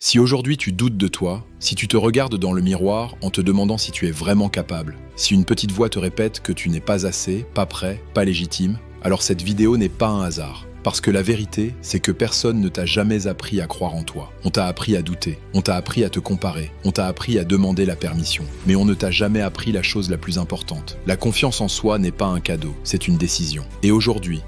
Si aujourd'hui tu doutes de toi, si tu te regardes dans le miroir en te demandant si tu es vraiment capable, si une petite voix te répète que tu n'es pas assez, pas prêt, pas légitime, alors cette vidéo n'est pas un hasard. Parce que la vérité, c'est que personne ne t'a jamais appris à croire en toi. On t'a appris à douter, on t'a appris à te comparer, on t'a appris à demander la permission. Mais on ne t'a jamais appris la chose la plus importante. La confiance en soi n'est pas un cadeau, c'est une décision. Et aujourd'hui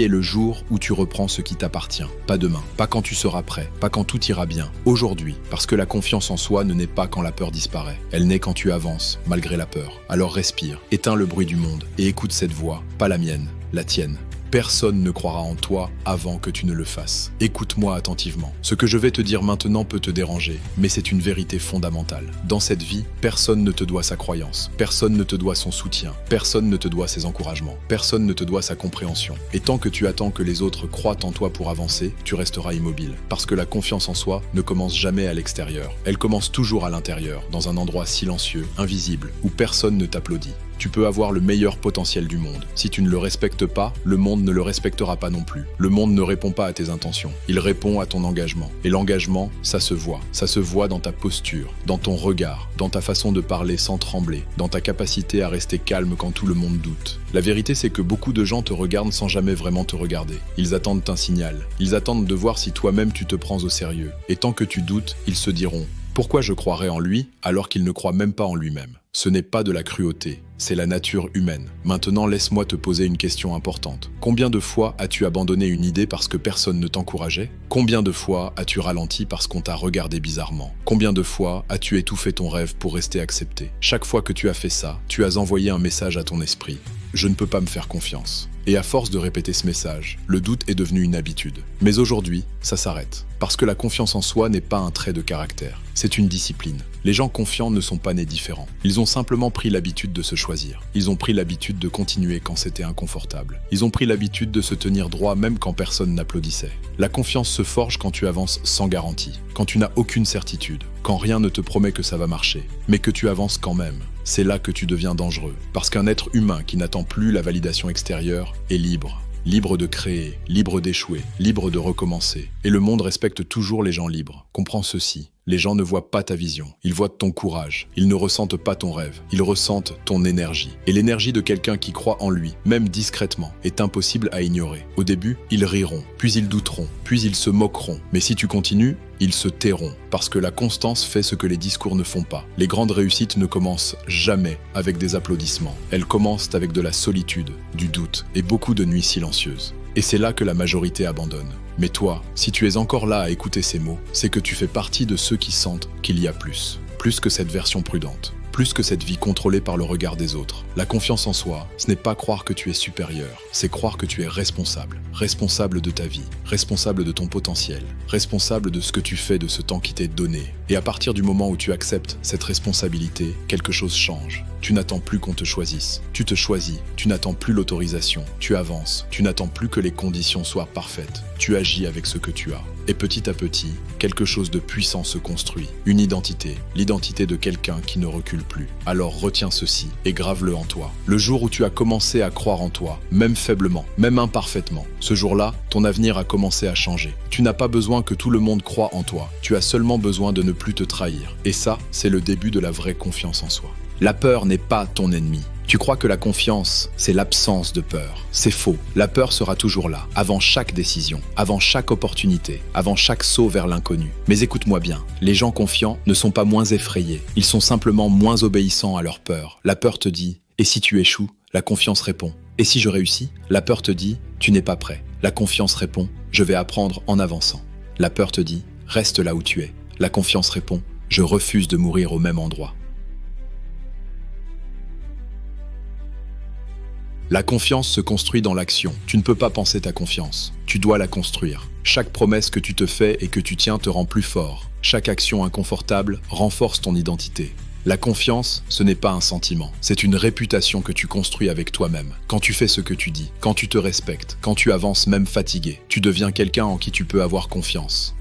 est le jour où tu reprends ce qui t'appartient. Pas demain, pas quand tu seras prêt, pas quand tout ira bien. Aujourd'hui, parce que la confiance en soi ne naît pas quand la peur disparaît. Elle naît quand tu avances, malgré la peur. Alors respire, éteins le bruit du monde et écoute cette voix, pas la mienne, la tienne. Personne ne croira en toi avant que tu ne le fasses. Écoute-moi attentivement. Ce que je vais te dire maintenant peut te déranger, mais c'est une vérité fondamentale. Dans cette vie, personne ne te doit sa croyance, personne ne te doit son soutien, personne ne te doit ses encouragements, personne ne te doit sa compréhension. Et tant que tu attends que les autres croient en toi pour avancer, tu resteras immobile. Parce que la confiance en soi ne commence jamais à l'extérieur. Elle commence toujours à l'intérieur, dans un endroit silencieux, invisible, où personne ne t'applaudit. Tu peux avoir le meilleur potentiel du monde. Si tu ne le respectes pas, le monde ne le respectera pas non plus. Le monde ne répond pas à tes intentions. Il répond à ton engagement. Et l'engagement, ça se voit. Ça se voit dans ta posture, dans ton regard, dans ta façon de parler sans trembler, dans ta capacité à rester calme quand tout le monde doute. La vérité, c'est que beaucoup de gens te regardent sans jamais vraiment te regarder. Ils attendent un signal. Ils attendent de voir si toi-même tu te prends au sérieux. Et tant que tu doutes, ils se diront « Pourquoi je croirais en lui alors qu'il ne croit même pas en lui-même ?» Ce n'est pas de la cruauté, c'est la nature humaine. Maintenant, laisse-moi te poser une question importante. Combien de fois as-tu abandonné une idée parce que personne ne t'encourageait? Combien de fois as-tu ralenti parce qu'on t'a regardé bizarrement? Combien de fois as-tu étouffé ton rêve pour rester accepté? Chaque fois que tu as fait ça, tu as envoyé un message à ton esprit. Je ne peux pas me faire confiance. Et à force de répéter ce message, le doute est devenu une habitude. Mais aujourd'hui, ça s'arrête. Parce que la confiance en soi n'est pas un trait de caractère, c'est une discipline. Les gens confiants ne sont pas nés différents. Ils ont simplement pris l'habitude de se choisir. Ils ont pris l'habitude de continuer quand c'était inconfortable. Ils ont pris l'habitude de se tenir droit même quand personne n'applaudissait. La confiance se forge quand tu avances sans garantie, quand tu n'as aucune certitude, quand rien ne te promet que ça va marcher, mais que tu avances quand même. C'est là que tu deviens dangereux. Parce qu'un être humain qui n'attend plus la validation extérieure est libre. Libre de créer, libre d'échouer, libre de recommencer. Et le monde respecte toujours les gens libres. Comprends ceci. Les gens ne voient pas ta vision, ils voient ton courage. Ils ne ressentent pas ton rêve, ils ressentent ton énergie. Et l'énergie de quelqu'un qui croit en lui, même discrètement, est impossible à ignorer. Au début, ils riront, puis ils douteront, puis ils se moqueront. Mais si tu continues, ils se tairont. Parce que la constance fait ce que les discours ne font pas. Les grandes réussites ne commencent jamais avec des applaudissements. Elles commencent avec de la solitude, du doute et beaucoup de nuits silencieuses. Et c'est là que la majorité abandonne. Mais toi, si tu es encore là à écouter ces mots, c'est que tu fais partie de ceux qui sentent qu'il y a plus. Plus que cette version prudente. Plus que cette vie contrôlée par le regard des autres. La confiance en soi, ce n'est pas croire que tu es supérieur, c'est croire que tu es responsable. Responsable de ta vie, responsable de ton potentiel, responsable de ce que tu fais de ce temps qui t'est donné. Et à partir du moment où tu acceptes cette responsabilité, quelque chose change. Tu n'attends plus qu'on te choisisse. Tu te choisis, tu n'attends plus l'autorisation. Tu avances, tu n'attends plus que les conditions soient parfaites. Tu agis avec ce que tu as. Et petit à petit, quelque chose de puissant se construit. Une identité, l'identité de quelqu'un qui ne recule plus. Alors retiens ceci et grave-le en toi. Le jour où tu as commencé à croire en toi, même faiblement, même imparfaitement, ce jour-là, ton avenir a commencé à changer. Tu n'as pas besoin que tout le monde croie en toi. Tu as seulement besoin de ne plus te trahir. Et ça, c'est le début de la vraie confiance en soi. La peur n'est pas ton ennemi. Tu crois que la confiance, c'est l'absence de peur. C'est faux. La peur sera toujours là, avant chaque décision, avant chaque opportunité, avant chaque saut vers l'inconnu. Mais écoute-moi bien, les gens confiants ne sont pas moins effrayés. Ils sont simplement moins obéissants à leur peur. La peur te dit « et si tu échoues ?» La confiance répond « et si je réussis ?» La peur te dit « tu n'es pas prêt ?» La confiance répond « je vais apprendre en avançant ». La peur te dit « reste là où tu es ». La confiance répond « je refuse de mourir au même endroit ». La confiance se construit dans l'action. Tu ne peux pas penser ta confiance. Tu dois la construire. Chaque promesse que tu te fais et que tu tiens te rend plus fort. Chaque action inconfortable renforce ton identité. La confiance, ce n'est pas un sentiment. C'est une réputation que tu construis avec toi-même. Quand tu fais ce que tu dis, quand tu te respectes, quand tu avances même fatigué, tu deviens quelqu'un en qui tu peux avoir confiance.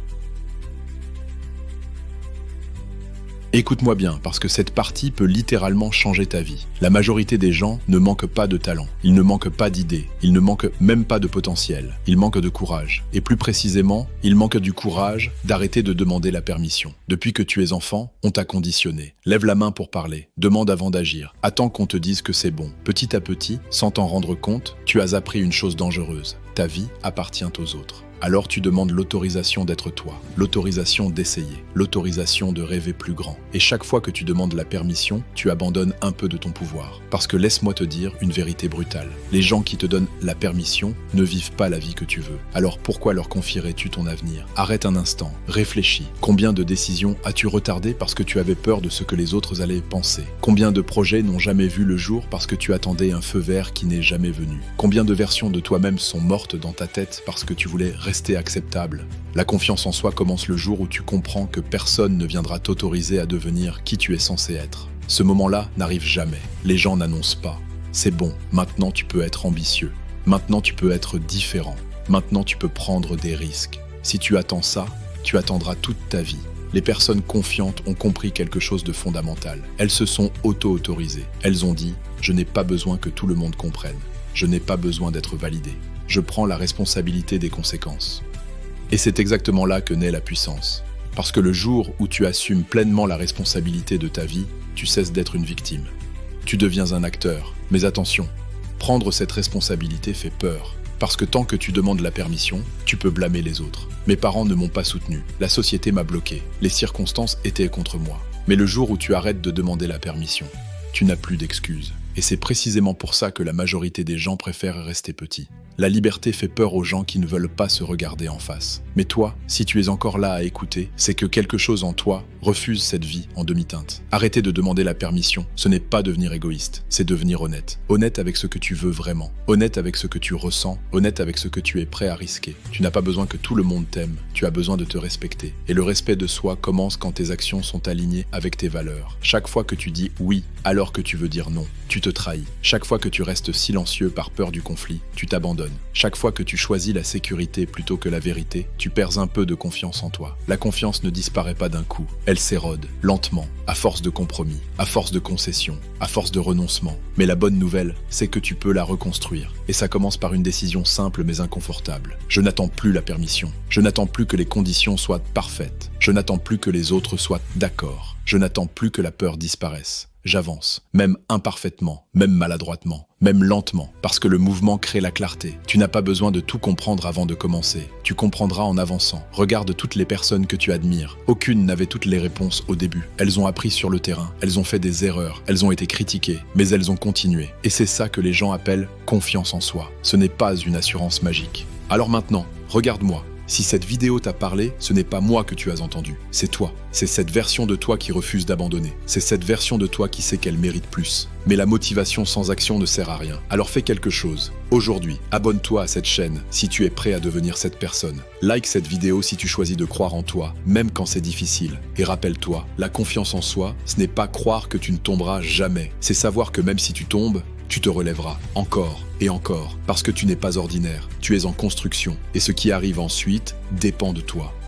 Écoute-moi bien, parce que cette partie peut littéralement changer ta vie. La majorité des gens ne manquent pas de talent, ils ne manquent pas d'idées, ils ne manquent même pas de potentiel, ils manquent de courage. Et plus précisément, ils manquent du courage d'arrêter de demander la permission. Depuis que tu es enfant, on t'a conditionné. Lève la main pour parler, demande avant d'agir, attends qu'on te dise que c'est bon. Petit à petit, sans t'en rendre compte, tu as appris une chose dangereuse. Ta vie appartient aux autres. Alors tu demandes l'autorisation d'être toi, l'autorisation d'essayer, l'autorisation de rêver plus grand. Et chaque fois que tu demandes la permission, tu abandonnes un peu de ton pouvoir. Parce que laisse-moi te dire une vérité brutale. Les gens qui te donnent la permission ne vivent pas la vie que tu veux. Alors pourquoi leur confierais-tu ton avenir? Arrête un instant, réfléchis. Combien de décisions as-tu retardées parce que tu avais peur de ce que les autres allaient penser? Combien de projets n'ont jamais vu le jour parce que tu attendais un feu vert qui n'est jamais venu? Combien de versions de toi-même sont mortes dans ta tête parce que tu voulais rester acceptable? La confiance en soi commence le jour où tu comprends que personne ne viendra t'autoriser à devenir qui tu es censé être. Ce moment-là n'arrive jamais. Les gens n'annoncent pas. C'est bon, maintenant tu peux être ambitieux. Maintenant tu peux être différent. Maintenant tu peux prendre des risques. Si tu attends ça, tu attendras toute ta vie. Les personnes confiantes ont compris quelque chose de fondamental. Elles se sont auto-autorisées. Elles ont dit « Je n'ai pas besoin que tout le monde comprenne. Je n'ai pas besoin d'être validé. Je prends la responsabilité des conséquences. » Et c'est exactement là que naît la puissance. Parce que le jour où tu assumes pleinement la responsabilité de ta vie, tu cesses d'être une victime. Tu deviens un acteur. Mais attention, prendre cette responsabilité fait peur. Parce que tant que tu demandes la permission, tu peux blâmer les autres. Mes parents ne m'ont pas soutenu. La société m'a bloqué. Les circonstances étaient contre moi. Mais le jour où tu arrêtes de demander la permission, tu n'as plus d'excuses. Et c'est précisément pour ça que la majorité des gens préfèrent rester petits. La liberté fait peur aux gens qui ne veulent pas se regarder en face. Mais toi, si tu es encore là à écouter, c'est que quelque chose en toi refuse cette vie en demi-teinte. Arrêter de demander la permission, ce n'est pas devenir égoïste, c'est devenir honnête. Honnête avec ce que tu veux vraiment, honnête avec ce que tu ressens, honnête avec ce que tu es prêt à risquer. Tu n'as pas besoin que tout le monde t'aime, tu as besoin de te respecter. Et le respect de soi commence quand tes actions sont alignées avec tes valeurs. Chaque fois que tu dis oui alors que tu veux dire non, tu te trahis. Chaque fois que tu restes silencieux par peur du conflit, tu t'abandonnes. Chaque fois que tu choisis la sécurité plutôt que la vérité, tu perds un peu de confiance en toi. La confiance ne disparaît pas d'un coup, elle s'érode, lentement, à force de compromis, à force de concessions, à force de renoncement. Mais la bonne nouvelle, c'est que tu peux la reconstruire. Et ça commence par une décision simple mais inconfortable. Je n'attends plus la permission. Je n'attends plus que les conditions soient parfaites. Je n'attends plus que les autres soient d'accord. Je n'attends plus que la peur disparaisse. J'avance, même imparfaitement, même maladroitement, même lentement, parce que le mouvement crée la clarté. Tu n'as pas besoin de tout comprendre avant de commencer. Tu comprendras en avançant. Regarde toutes les personnes que tu admires. Aucune n'avait toutes les réponses au début. Elles ont appris sur le terrain, elles ont fait des erreurs, elles ont été critiquées, mais elles ont continué. Et c'est ça que les gens appellent confiance en soi. Ce n'est pas une assurance magique. Alors maintenant, regarde-moi. Si cette vidéo t'a parlé, ce n'est pas moi que tu as entendu, c'est toi. C'est cette version de toi qui refuse d'abandonner. C'est cette version de toi qui sait qu'elle mérite plus. Mais la motivation sans action ne sert à rien. Alors fais quelque chose. Aujourd'hui, abonne-toi à cette chaîne si tu es prêt à devenir cette personne. Like cette vidéo si tu choisis de croire en toi, même quand c'est difficile. Et rappelle-toi, la confiance en soi, ce n'est pas croire que tu ne tomberas jamais. C'est savoir que même si tu tombes, tu te relèveras encore et encore, parce que tu n'es pas ordinaire, tu es en construction, et ce qui arrive ensuite dépend de toi.